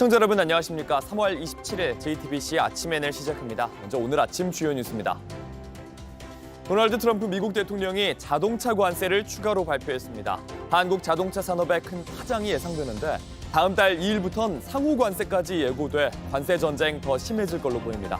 시청자 여러분 안녕하십니까. 3월 27일 JTBC 아침 NL 시작합니다. 먼저 오늘 아침 주요 뉴스입니다. 도널드 트럼프 미국 대통령이 자동차 관세를 추가로 발표했습니다. 한국 자동차 산업에 큰 파장이 예상되는데 다음 달 2일부터는 상호 관세까지 예고돼 관세 전쟁 더 심해질 걸로 보입니다.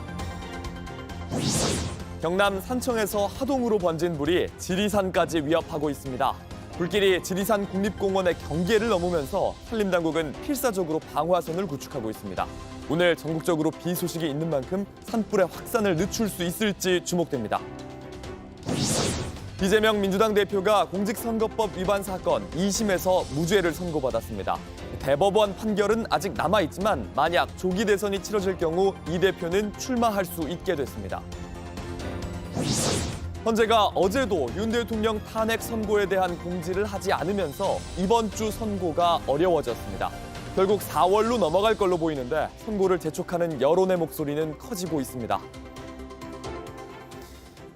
경남 산청에서 하동으로 번진 불이 지리산까지 위협하고 있습니다. 불길이 지리산 국립공원의 경계를 넘으면서 산림당국은 필사적으로 방화선을 구축하고 있습니다. 오늘 전국적으로 비 소식이 있는 만큼 산불의 확산을 늦출 수 있을지 주목됩니다. 이재명 민주당 대표가 공직선거법 위반 사건 2심에서 무죄를 선고받았습니다. 대법원 판결은 아직 남아있지만 만약 조기 대선이 치러질 경우 이 대표는 출마할 수 있게 됐습니다. 헌재가 어제도 윤 대통령 탄핵 선고에 대한 공지를 하지 않으면서 이번 주 선고가 어려워졌습니다. 결국 4월로 넘어갈 걸로 보이는데 선고를 재촉하는 여론의 목소리는 커지고 있습니다.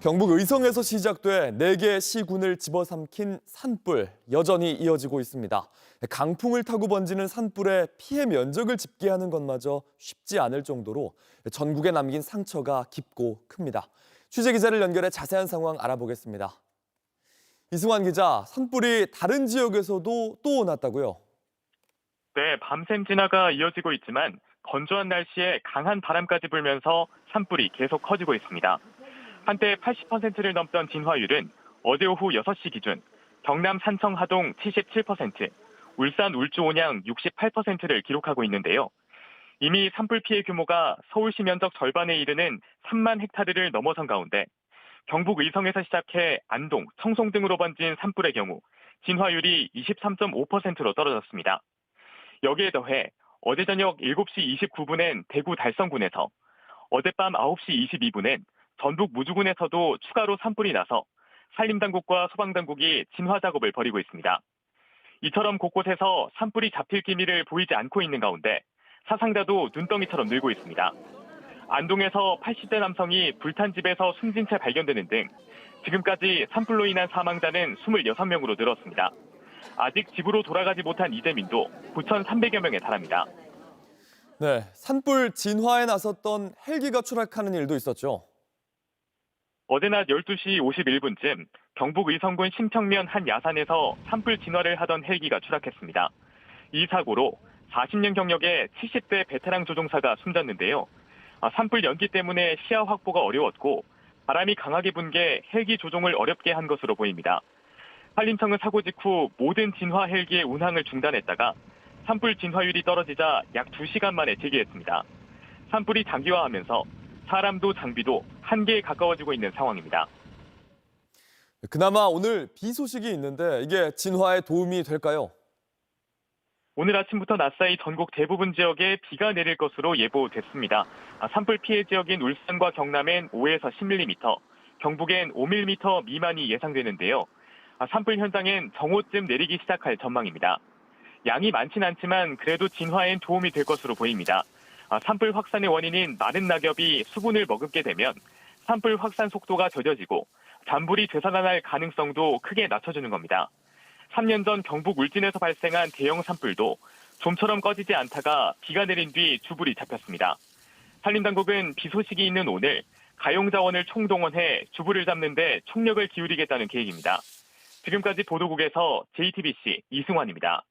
경북 의성에서 시작돼 4개의 시군을 집어삼킨 산불, 여전히 이어지고 있습니다. 강풍을 타고 번지는 산불에 피해 면적을 집계하는 것마저 쉽지 않을 정도로 전국에 남긴 상처가 깊고 큽니다. 취재기자를 연결해 자세한 상황 알아보겠습니다. 이승환 기자, 산불이 다른 지역에서도 또 났다고요? 네, 밤샘 진화가 이어지고 있지만 건조한 날씨에 강한 바람까지 불면서 산불이 계속 커지고 있습니다. 한때 80%를 넘던 진화율은 어제 오후 6시 기준 경남 산청 하동 77%, 울산 울주 온양 68%를 기록하고 있는데요. 이미 산불 피해 규모가 서울시 면적 절반에 이르는 3만 헥타르를 넘어선 가운데 경북 의성에서 시작해 안동, 청송 등으로 번진 산불의 경우 진화율이 23.5%로 떨어졌습니다. 여기에 더해 어제 저녁 7시 29분엔 대구 달성군에서, 어젯밤 9시 22분엔 전북 무주군에서도 추가로 산불이 나서 산림당국과 소방당국이 진화 작업을 벌이고 있습니다. 이처럼 곳곳에서 산불이 잡힐 기미를 보이지 않고 있는 가운데 사상자도 눈덩이처럼 늘고 있습니다. 안동에서 80대 남성이 불탄 집에서 숨진 채 발견되는 등 지금까지 산불로 인한 사망자는 26명으로 늘었습니다. 아직 집으로 돌아가지 못한 이재민도 9,300여 명에 달합니다. 네, 산불 진화에 나섰던 헬기가 추락하는 일도 있었죠. 어제 낮 12시 51분쯤 경북 의성군 신평면 한 야산에서 산불 진화를 하던 헬기가 추락했습니다. 이 사고로 40년 경력의 70대 베테랑 조종사가 숨졌는데요. 산불 연기 때문에 시야 확보가 어려웠고 바람이 강하게 분 게 헬기 조종을 어렵게 한 것으로 보입니다. 산림청은 사고 직후 모든 진화 헬기의 운항을 중단했다가 산불 진화율이 떨어지자 약 2시간 만에 재개했습니다. 산불이 장기화하면서 사람도 장비도 한계에 가까워지고 있는 상황입니다. 그나마 오늘 비 소식이 있는데 이게 진화에 도움이 될까요? 오늘 아침부터 낮사이 전국 대부분 지역에 비가 내릴 것으로 예보됐습니다. 산불 피해 지역인 울산과 경남엔 5에서 10mm, 경북엔 5mm 미만이 예상되는데요. 산불 현장엔 정오쯤 내리기 시작할 전망입니다. 양이 많진 않지만 그래도 진화엔 도움이 될 것으로 보입니다. 산불 확산의 원인인 마른 낙엽이 수분을 머금게 되면 산불 확산 속도가 더뎌지고 잔불이 되살아날 가능성도 크게 낮춰주는 겁니다. 3년 전 경북 울진에서 발생한 대형 산불도 좀처럼 꺼지지 않다가 비가 내린 뒤 주불이 잡혔습니다. 산림당국은 비 소식이 있는 오늘 가용자원을 총동원해 주불을 잡는 데 총력을 기울이겠다는 계획입니다. 지금까지 보도국에서 JTBC 이승환입니다.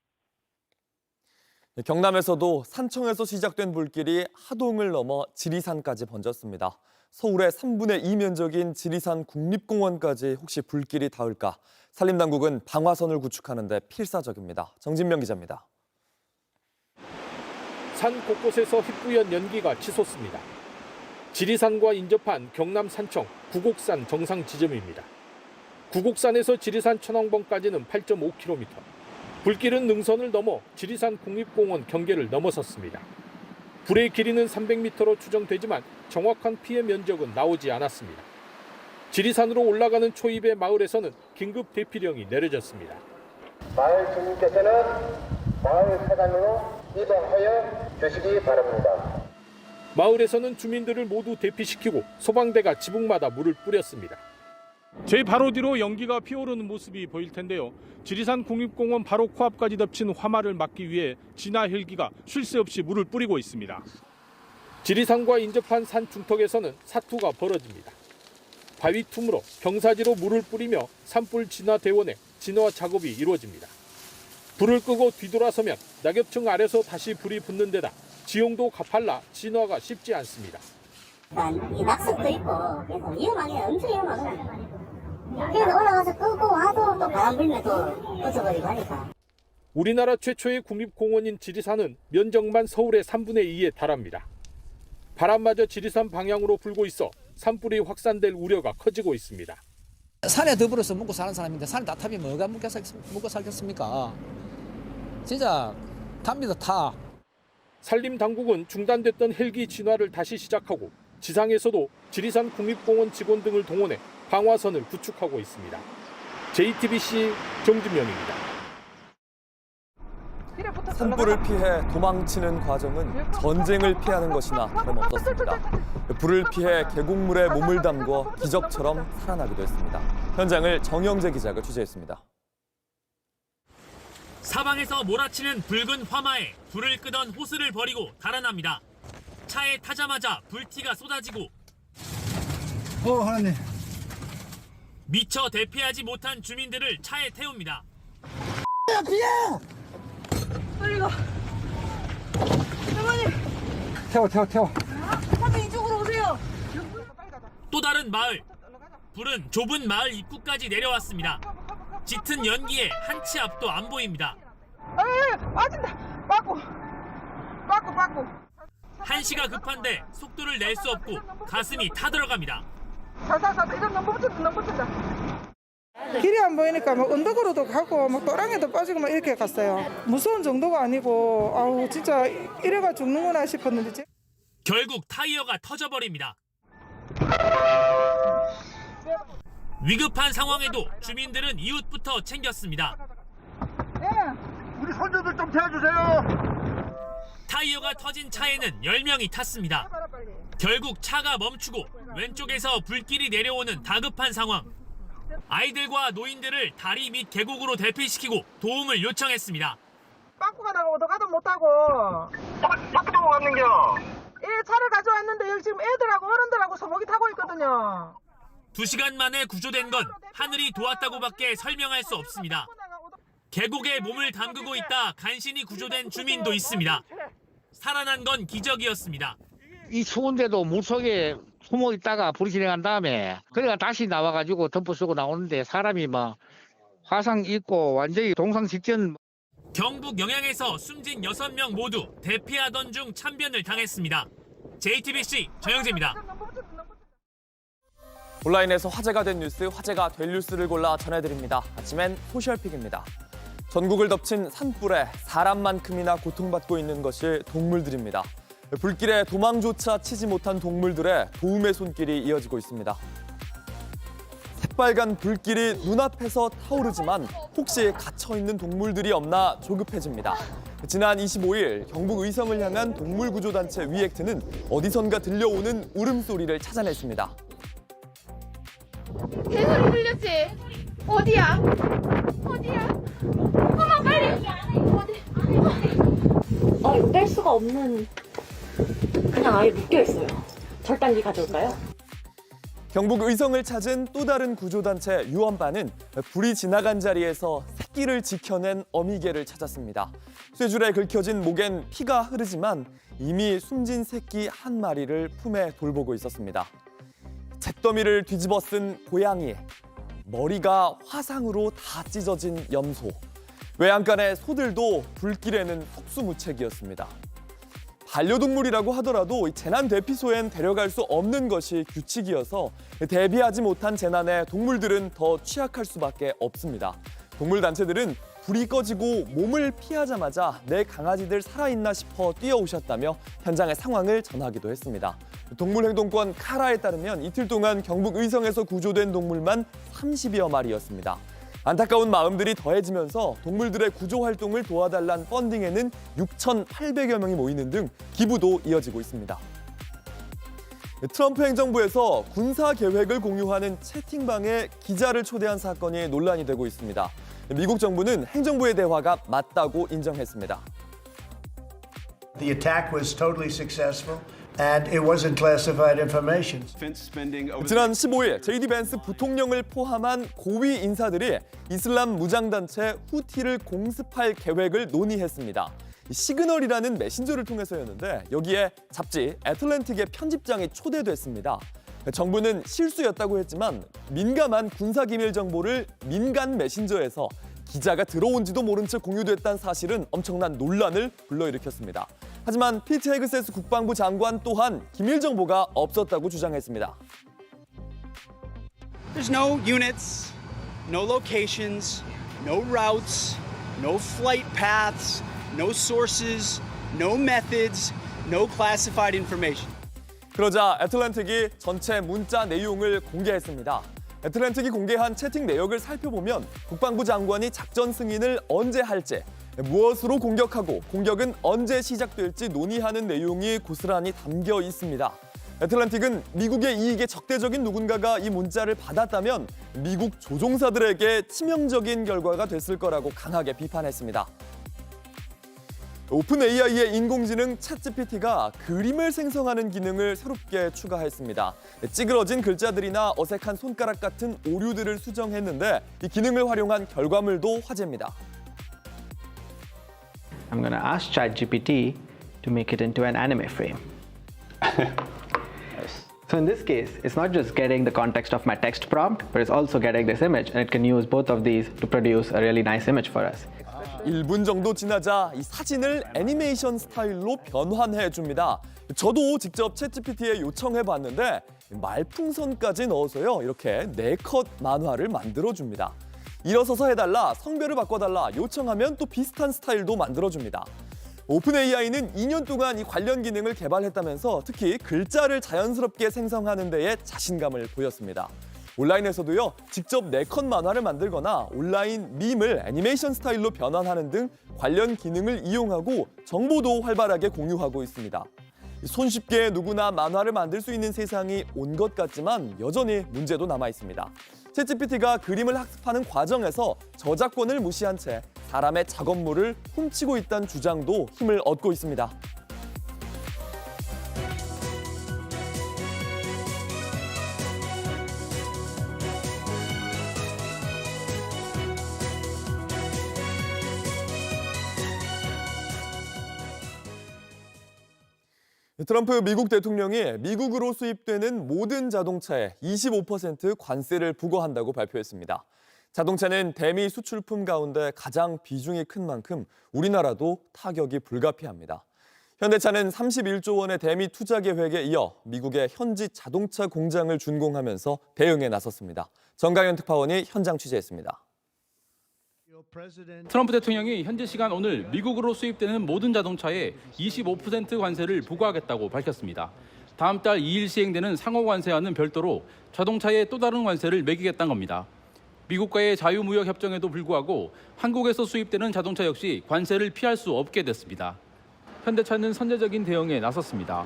경남에서도 산청에서 시작된 불길이 하동을 넘어 지리산까지 번졌습니다. 서울의 3분의 2 면적인 지리산 국립공원까지 혹시 불길이 닿을까? 산림당국은 방화선을 구축하는 데 필사적입니다. 정진명 기자입니다. 산 곳곳에서 휘뿌연 연기가 치솟습니다. 지리산과 인접한 경남 산청 구곡산 정상 지점입니다. 구곡산에서 지리산 천왕봉까지는 8.5km. 불길은 능선을 넘어 지리산 국립공원 경계를 넘어섰습니다. 불의 길이는 300m로 추정되지만 정확한 피해 면적은 나오지 않았습니다. 지리산으로 올라가는 초입의 마을에서는 긴급 대피령이 내려졌습니다. 마을 주민께서는 마을 사단으로 이동하여 주시기 바랍니다. 마을에서는 주민들을 모두 대피시키고 소방대가 지붕마다 물을 뿌렸습니다. 제 바로 뒤로 연기가 피오르는 모습이 보일 텐데요. 지리산 국립공원 바로 코앞까지 덮친 화마를 막기 위해 진화 헬기가 쉴 새 없이 물을 뿌리고 있습니다. 지리산과 인접한 산 중턱에서는 사투가 벌어집니다. 바위 틈으로 경사지로 물을 뿌리며 산불 진화 대원의 진화 작업이 이루어집니다. 불을 끄고 뒤돌아서면 낙엽층 아래서 다시 불이 붙는 데다 지형도 가팔라 진화가 쉽지 않습니다. 이 낙석도 있고 그래서 위험하게 엄청 위험하거든요. 그래서 올라가서 끄고 와도 또 바람 불면 또 꺼져버리고 하니까. 우리나라 최초의 국립공원인 지리산은 면적만 서울의 3분의 2에 달합니다. 바람마저 지리산 방향으로 불고 있어 산불이 확산될 우려가 커지고 있습니다. 산에 더불어서 먹고 사는 사람인데 산에 다 타면 뭐가 먹고 살겠습니까? 진짜 탑니다, 타. 산림당국은 중단됐던 헬기 진화를 다시 시작하고 지상에서도 지리산 국립공원 직원 등을 동원해 방화선을 구축하고 있습니다. JTBC 정준영입니다. 산불을 피해 도망치는 과정은 전쟁을 피하는 것이나 다름없었습니다. 불을 피해 계곡물에 몸을 담궈 기적처럼 살아나기도 했습니다. 현장을 정영재 기자가 취재했습니다. 사방에서 몰아치는 붉은 화마에 불을 끄던 호스를 버리고 달아납니다. 차에 타자마자 불티가 쏟아지고 하나님. 미처 대피하지 못한 주민들을 차에 태웁니다. 빨리 가. 어머니. 태워. 선생님 이쪽으로 오세요. 또 다른 마을. 불은 좁은 마을 입구까지 내려왔습니다. 짙은 연기에 한 치 앞도 안 보입니다. 빠진다. 빠꾸. 한시가 급한데 속도를 낼 수 없고 가슴이 타들어갑니다. 살살 이건 너무 붙인다. 길이 안 보이니까 막 언덕으로도 가고 막 또랑에도 빠지고 막 이렇게 갔어요. 무서운 정도가 아니고 아우 진짜 이래가 죽는구나 싶었는데. 결국 타이어가 터져버립니다. 위급한 상황에도 주민들은 이웃부터 챙겼습니다. 우리 손주들 좀 태워주세요. 타이어가 터진 차에는 10명이 탔습니다. 결국 차가 멈추고 왼쪽에서 불길이 내려오는 다급한 상황. 아이들과 노인들을 다리 밑 계곡으로 대피시키고 도움을 요청했습니다. 빠꾸 가다가 어디 못하고. 빠꾸 타고 갔는겨. 차를 가져왔는데 여기 지금 애들하고 어른들하고 소목이 타고 있거든요. 2시간 만에 구조된 건 하늘이 도왔다고밖에 설명할 수 없습니다. 계곡에 몸을 담그고 있다 간신히 구조된 주민도 있습니다. 살아난 건 기적이었습니다. 이 추운데도 물속에 숨어 있다가 불이 진행한 다음에 그래가 다시 나와가지고 덤프 쓰고 나오는데 사람이 막 화상 입고 완전히 동상 직전. 경북 영양에서 숨진 6명 모두 대피하던 중 참변을 당했습니다. JTBC 정영재입니다. 온라인에서 화제가 된 뉴스, 화제가 될 뉴스를 골라 전해드립니다. 아침엔 소셜픽입니다. 전국을 덮친 산불에 사람만큼이나 고통받고 있는 것이 동물들입니다. 불길에 도망조차 치지 못한 동물들의 도움의 손길이 이어지고 있습니다. 새빨간 불길이 눈앞에서 타오르지만 혹시 갇혀있는 동물들이 없나 조급해집니다. 지난 25일 경북 의성을 향한 동물구조단체 위액트는 어디선가 들려오는 울음소리를 찾아냈습니다. 개소리 들렸지? 어디야? 어머 빨리! 어디? 뺄 수가 없는... 그냥 아예 묶여있어요. 절단기 가져올까요? 경북 의성을 찾은 또 다른 구조단체 유언반은 불이 지나간 자리에서 새끼를 지켜낸 어미개를 찾았습니다. 쇠줄에 긁혀진 목엔 피가 흐르지만 이미 숨진 새끼 한 마리를 품에 돌보고 있었습니다. 잿더미를 뒤집어 쓴 고양이, 머리가 화상으로 다 찢어진 염소, 외양간의 소들도 불길에는 속수무책이었습니다. 반려동물이라고 하더라도 재난 대피소엔 데려갈 수 없는 것이 규칙이어서 대비하지 못한 재난에 동물들은 더 취약할 수밖에 없습니다. 동물단체들은 불이 꺼지고 몸을 피하자마자 내 강아지들 살아있나 싶어 뛰어오셨다며 현장의 상황을 전하기도 했습니다. 동물행동권 카라에 따르면 이틀 동안 경북 의성에서 구조된 동물만 30여 마리였습니다. 안타까운 마음들이 더해지면서 동물들의 구조 활동을 도와달란 펀딩에는 6,800여 명이 모이는 등 기부도 이어지고 있습니다. 트럼프 행정부에서 군사 계획을 공유하는 채팅방에 기자를 초대한 사건이 논란이 되고 있습니다. 미국 정부는 행정부의 대화가 맞다고 인정했습니다. The attack was totally successful and it wasn't classified information. 지난 15일 JD 벤스 부통령을 포함한 고위 인사들이 이슬람 무장단체 후티를 공습할 계획을 논의했습니다. 시그널이라는 메신저를 통해서였는데 여기에 잡지 애틀랜틱의 편집장이 초대됐습니다. 정부는 실수였다고 했지만 민감한 군사기밀 정보를 민간 메신저에서 기자가 들어온지도 모른 채 공유됐다는 사실은 엄청난 논란을 불러일으켰습니다. 하지만 피트 헤그세스 국방부 장관 또한 기밀 정보가 없었다고 주장했습니다. There's no units, no locations, no routes, no flight paths, no sources, no methods, no classified information. 그러자 애틀랜틱이 전체 문자 내용을 공개했습니다. 애틀랜틱이 공개한 채팅 내역을 살펴보면 국방부 장관이 작전 승인을 언제 할지, 무엇으로 공격하고 공격은 언제 시작될지 논의하는 내용이 고스란히 담겨 있습니다. 애틀랜틱은 미국의 이익에 적대적인 누군가가 이 문자를 받았다면 미국 조종사들에게 치명적인 결과가 됐을 거라고 강하게 비판했습니다. 오픈 AI의 인공지능 챗GPT가 그림을 생성하는 기능을 새롭게 추가했습니다. 찌그러진 글자들이나 어색한 손가락 같은 오류들을 수정했는데 이 기능을 활용한 결과물도 화제입니다. I'm going to ask ChatGPT to make it into an anime frame. So in this case, it's not just getting the context of my text prompt, but it's also getting this image, and it can use both of these to produce a really nice image for us. 1분 정도 지나자 이 사진을 애니메이션 스타일로 변환해 줍니다. 저도 직접 챗GPT에 요청해 봤는데 말풍선까지 넣어서요. 이렇게 4컷 만화를 만들어 줍니다. 일어서서 해달라, 성별을 바꿔달라 요청하면 또 비슷한 스타일도 만들어 줍니다. 오픈 AI는 2년 동안 이 관련 기능을 개발했다면서 특히 글자를 자연스럽게 생성하는 데에 자신감을 보였습니다. 온라인에서도요, 직접 4컷 만화를 만들거나 온라인 밈을 애니메이션 스타일로 변환하는 등 관련 기능을 이용하고 정보도 활발하게 공유하고 있습니다. 손쉽게 누구나 만화를 만들 수 있는 세상이 온 것 같지만 여전히 문제도 남아 있습니다. 챗GPT가 그림을 학습하는 과정에서 저작권을 무시한 채 사람의 작업물을 훔치고 있다는 주장도 힘을 얻고 있습니다. 트럼프 미국 대통령이 미국으로 수입되는 모든 자동차에 25% 관세를 부과한다고 발표했습니다. 자동차는 대미 수출품 가운데 가장 비중이 큰 만큼 우리나라도 타격이 불가피합니다. 현대차는 31조 원의 대미 투자 계획에 이어 미국의 현지 자동차 공장을 준공하면서 대응에 나섰습니다. 정강현 특파원이 현장 취재했습니다. 트럼프 대통령이 현지 시간 오늘 미국으로 수입되는 모든 자동차에 25% 관세를 부과하겠다고 밝혔습니다. 다음 달 2일 시행되는 상호 관세와는 별도로 자동차에 또 다른 관세를 매기겠다는 겁니다. 미국과의 자유무역 협정에도 불구하고 한국에서 수입되는 자동차 역시 관세를 피할 수 없게 됐습니다. 현대차는 선제적인 대응에 나섰습니다.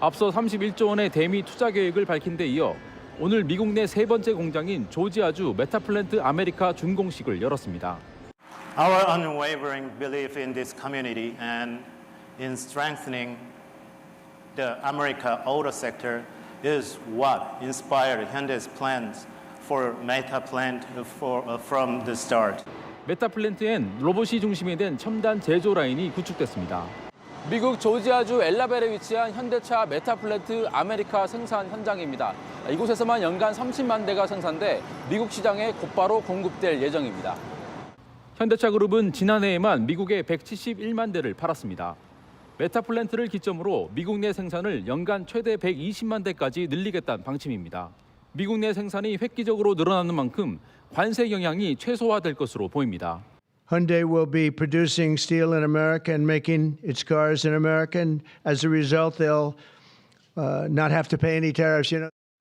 앞서 31조 원의 대미 투자 계획을 밝힌 데 이어 오늘 미국 내 세 번째 공장인 조지아주 메타플랜트 아메리카 준공식을 열었습니다. Our unwavering belief in this community and in strengthening the America auto sector is what inspired Hyundai's plans for Metaplant from the start. 메타플랜트엔 로봇이 중심이 된 첨단 제조 라인이 구축됐습니다. 미국 조지아주 엘라벨에 위치한 현대차 메타플랜트 아메리카 생산 현장입니다. 이곳에서만 연간 30만 대가 생산돼 미국 시장에 곧바로 공급될 예정입니다. 현대차 그룹은 지난해에만 미국에 171만 대를 팔았습니다. 메타플랜트를 기점으로 미국 내 생산을 연간 최대 120만 대까지 늘리겠다는 방침입니다. 미국 내 생산이 획기적으로 늘어나는 만큼 관세 영향이 최소화될 것으로 보입니다. Hyundai will be producing steel in America and making its cars in America, and as a result, they'll not have to pay any tariffs.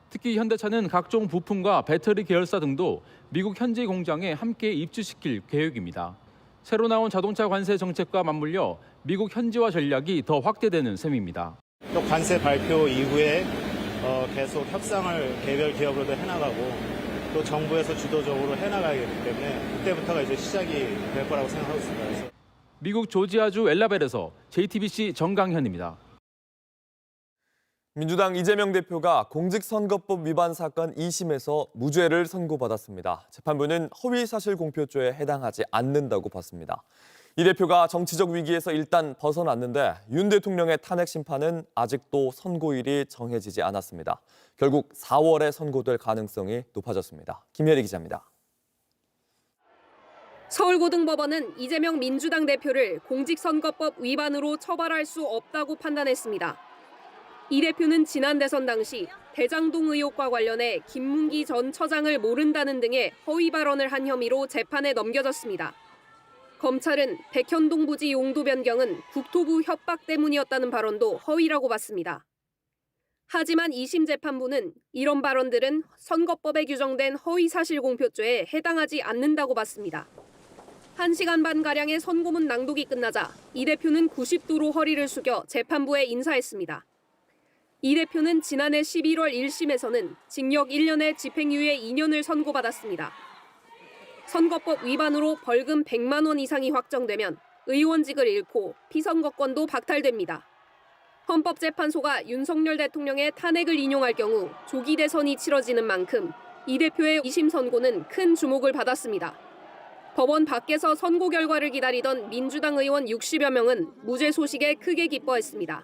특히 현대차는 각종 부품과 배터리 계열사 등도 미국 현지 공장에 함께 입주시킬 계획입니다. 새로 나온 자동차 관세 정책과 맞물려 미국 현지화 전략이 더 확대되는 셈입니다. 또 관세 발표 이후에 계속 협상을 개별 기업으로도 해나가고 또 정부에서 주도적으로 해나가야 되기 때문에 그때부터가 이제 시작이 될 거라고 생각하고 있습니다. 그래서 미국 조지아주 엘라벨에서 JTBC 정강현입니다. 민주당 이재명 대표가 공직선거법 위반 사건 2심에서 무죄를 선고받았습니다. 재판부는 허위사실공표죄에 해당하지 않는다고 봤습니다. 이 대표가 정치적 위기에서 일단 벗어났는데 윤 대통령의 탄핵 심판은 아직도 선고일이 정해지지 않았습니다. 결국 4월에 선고될 가능성이 높아졌습니다. 김혜리 기자입니다. 서울고등법원은 이재명 민주당 대표를 공직선거법 위반으로 처벌할 수 없다고 판단했습니다. 이 대표는 지난 대선 당시 대장동 의혹과 관련해 김문기 전 처장을 모른다는 등의 허위 발언을 한 혐의로 재판에 넘겨졌습니다. 검찰은 백현동 부지 용도 변경은 국토부 협박 때문이었다는 발언도 허위라고 봤습니다. 하지만 2심 재판부는 이런 발언들은 선거법에 규정된 허위사실공표죄에 해당하지 않는다고 봤습니다. 1시간 반가량의 선고문 낭독이 끝나자 이 대표는 90도로 허리를 숙여 재판부에 인사했습니다. 이 대표는 지난해 11월 1심에서는 징역 1년에 집행유예 2년을 선고받았습니다. 선거법 위반으로 벌금 100만 원 이상이 확정되면 의원직을 잃고 피선거권도 박탈됩니다. 헌법재판소가 윤석열 대통령의 탄핵을 인용할 경우 조기 대선이 치러지는 만큼 이 대표의 2심 선고는 큰 주목을 받았습니다. 법원 밖에서 선고 결과를 기다리던 민주당 의원 60여 명은 무죄 소식에 크게 기뻐했습니다.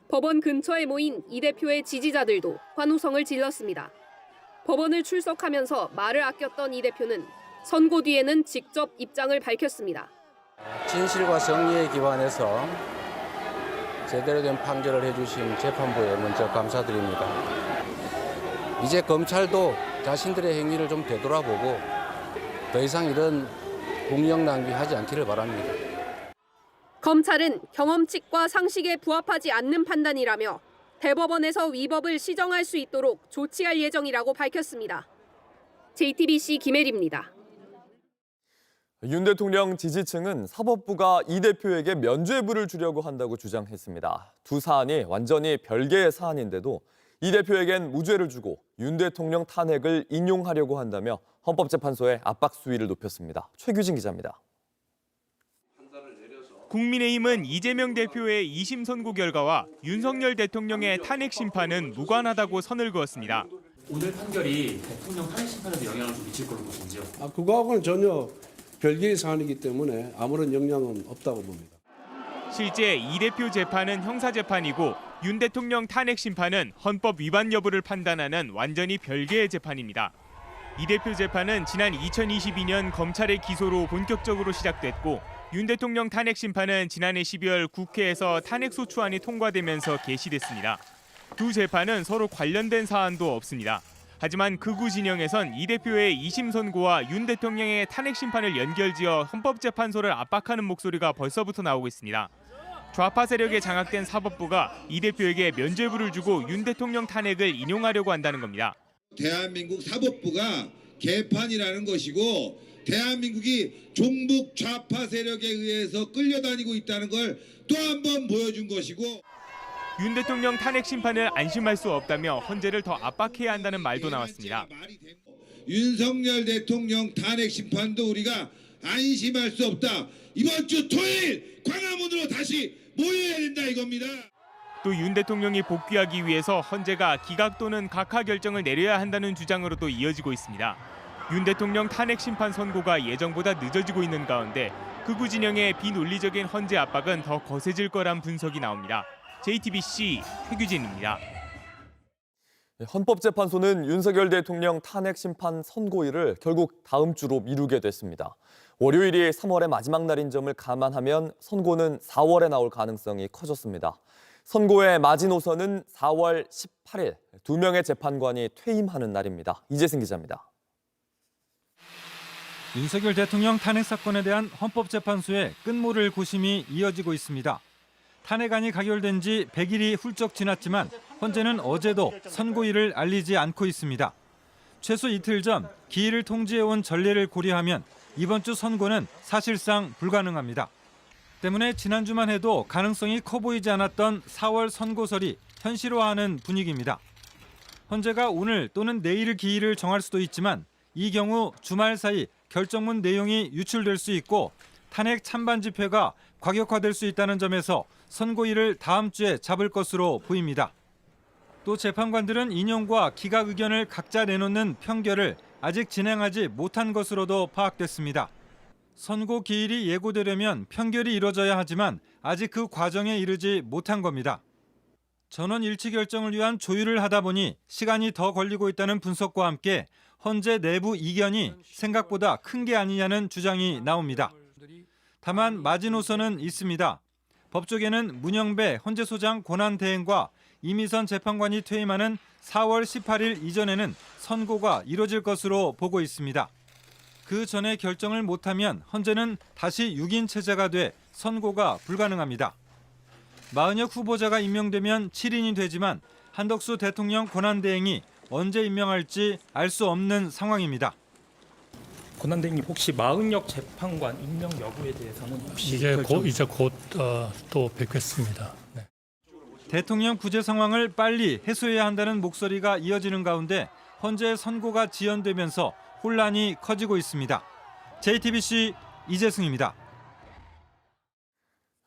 법원 근처에 모인 이 대표의 지지자들도 환호성을 질렀습니다. 법원을 출석하면서 말을 아꼈던 이 대표는 선고 뒤에는 직접 입장을 밝혔습니다. 진실과 정의에 기반해서 제대로 된 판결을 해주신 재판부에 먼저 감사드립니다. 이제 검찰도 자신들의 행위를 좀 되돌아보고 더 이상 이런 공력 낭비하지 않기를 바랍니다. 검찰은 경험칙과 상식에 부합하지 않는 판단이라며 대법원에서 위법을 시정할 수 있도록 조치할 예정이라고 밝혔습니다. JTBC 김혜리입니다. 윤 대통령 지지층은 사법부가 이 대표에게 면죄부를 주려고 한다고 주장했습니다. 두 사안이 완전히 별개의 사안인데도 이 대표에겐 무죄를 주고 윤 대통령 탄핵을 인용하려고 한다며 헌법재판소에 압박 수위를 높였습니다. 최규진 기자입니다. 국민의힘은 이재명 대표의 2심 선고 결과와 윤석열 대통령의 탄핵 심판은 무관하다고 선을 그었습니다. 오늘 판결이 대통령 탄핵 심판에도 영향을 좀 미칠 걸로 보시죠? 그거하고는 전혀 별개의 사안이기 때문에 아무런 영향은 없다고 봅니다. 실제 이 대표 재판은 형사재판이고 윤 대통령 탄핵 심판은 헌법 위반 여부를 판단하는 완전히 별개의 재판입니다. 이 대표 재판은 지난 2022년 검찰의 기소로 본격적으로 시작됐고 윤 대통령 탄핵 심판은 지난해 12월 국회에서 탄핵소추안이 통과되면서 개시됐습니다. 두 재판은 서로 관련된 사안도 없습니다. 하지만 극우 진영에선 이 대표의 2심 선고와 윤 대통령의 탄핵 심판을 연결지어 헌법재판소를 압박하는 목소리가 벌써부터 나오고 있습니다. 좌파 세력에 장악된 사법부가 이 대표에게 면죄부를 주고 윤 대통령 탄핵을 인용하려고 한다는 겁니다. 대한민국 사법부가 개판이라는 것이고 대한민국이 종북 좌파 세력에 의해서 끌려다니고 있다는 걸 또 한 번 보여준 것이고 윤 대통령 탄핵 심판을 안심할 수 없다며 헌재를 더 압박해야 한다는 말도 나왔습니다. 윤석열 대통령 탄핵 심판도 우리가 안심할 수 없다. 이번 주 토요일 광화문으로 다시 모여야 된다 이겁니다. 또 윤 대통령이 복귀하기 위해서 헌재가 기각 또는 각하 결정을 내려야 한다는 주장으로도 이어지고 있습니다. 윤 대통령 탄핵 심판 선고가 예정보다 늦어지고 있는 가운데 극우 진영의 비논리적인 헌재 압박은 더 거세질 거란 분석이 나옵니다. JTBC 최규진입니다. 헌법재판소는 윤석열 대통령 탄핵 심판 선고일을 결국 다음 주로 미루게 됐습니다. 월요일이 3월의 마지막 날인 점을 감안하면 선고는 4월에 나올 가능성이 커졌습니다. 선고의 마지노선은 4월 18일, 2명의 재판관이 퇴임하는 날입니다. 이재승 기자입니다. 윤석열 대통령 탄핵 사건에 대한 헌법재판소의 끝모를 고심이 이어지고 있습니다. 탄핵안이 가결된 지 100일이 훌쩍 지났지만 헌재는 어제도 선고일을 알리지 않고 있습니다. 최소 이틀 전 기일을 통지해온 전례를 고려하면 이번 주 선고는 사실상 불가능합니다. 때문에 지난주만 해도 가능성이 커 보이지 않았던 4월 선고설이 현실화하는 분위기입니다. 헌재가 오늘 또는 내일 기일을 정할 수도 있지만 이 경우 주말 사이 결정문 내용이 유출될 수 있고 탄핵 찬반 집회가 과격화될 수 있다는 점에서 선고일을 다음 주에 잡을 것으로 보입니다. 또 재판관들은 인용과 기각 의견을 각자 내놓는 평결을 아직 진행하지 못한 것으로도 파악됐습니다. 선고 기일이 예고되려면 평결이 이뤄져야 하지만 아직 그 과정에 이르지 못한 겁니다. 전원 일치 결정을 위한 조율을 하다 보니 시간이 더 걸리고 있다는 분석과 함께 헌재 내부 이견이 생각보다 큰 게 아니냐는 주장이 나옵니다. 다만 마지노선은 있습니다. 법조계는 문영배 헌재소장 권한대행과 이미선 재판관이 퇴임하는 4월 18일 이전에는 선고가 이뤄질 것으로 보고 있습니다. 그 전에 결정을 못하면 헌재는 다시 6인 체제가 돼 선고가 불가능합니다. 마은혁 후보자가 임명되면 7인이 되지만 한덕수 대통령 권한대행이 언제 임명할지 알 수 없는 상황입니다. 권한대행님 혹시 마은혁 재판관 임명 여부에 대해서는 혹시 이제 곧 또 뵙겠습니다. 네. 대통령 구제 상황을 빨리 해소해야 한다는 목소리가 이어지는 가운데 헌재 선고가 지연되면서 혼란이 커지고 있습니다. JTBC 이재승입니다.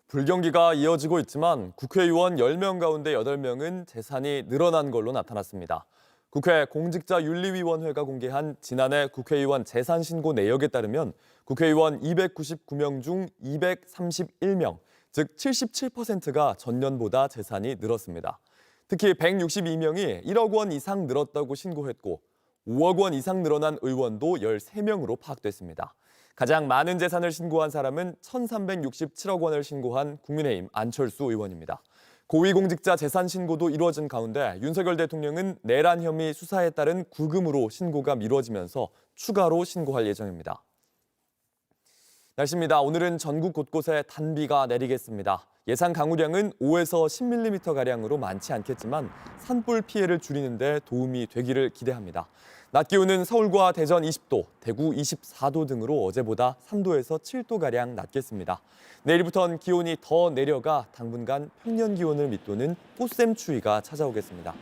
불경기가 이어지고 있지만 국회의원 10명 가운데 8명은 재산이 늘어난 걸로 나타났습니다. 국회 공직자윤리위원회가 공개한 지난해 국회의원 재산 신고 내역에 따르면 국회의원 299명 중 231명, 즉 77%가 전년보다 재산이 늘었습니다. 특히 162명이 1억 원 이상 늘었다고 신고했고 5억 원 이상 늘어난 의원도 13명으로 파악됐습니다. 가장 많은 재산을 신고한 사람은 1,367억 원을 신고한 국민의힘 안철수 의원입니다. 고위공직자 재산 신고도 이루어진 가운데 윤석열 대통령은 내란 혐의 수사에 따른 구금으로 신고가 미뤄지면서 추가로 신고할 예정입니다. 날씨입니다. 오늘은 전국 곳곳에 단비가 내리겠습니다. 예상 강우량은 5에서 10mm가량으로 많지 않겠지만 산불 피해를 줄이는 데 도움이 되기를 기대합니다. 낮 기온은 서울과 대전 20도, 대구 24도 등으로 어제보다 3도에서 7도가량 낮겠습니다. 내일부터는 기온이 더 내려가 당분간 평년 기온을 밑도는 꽃샘추위가 찾아오겠습니다.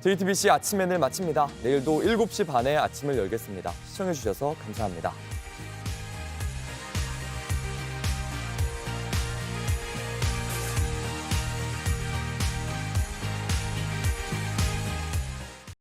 JTBC 아침 N을 마칩니다. 내일도 7시 반에 아침을 열겠습니다. 시청해주셔서 감사합니다.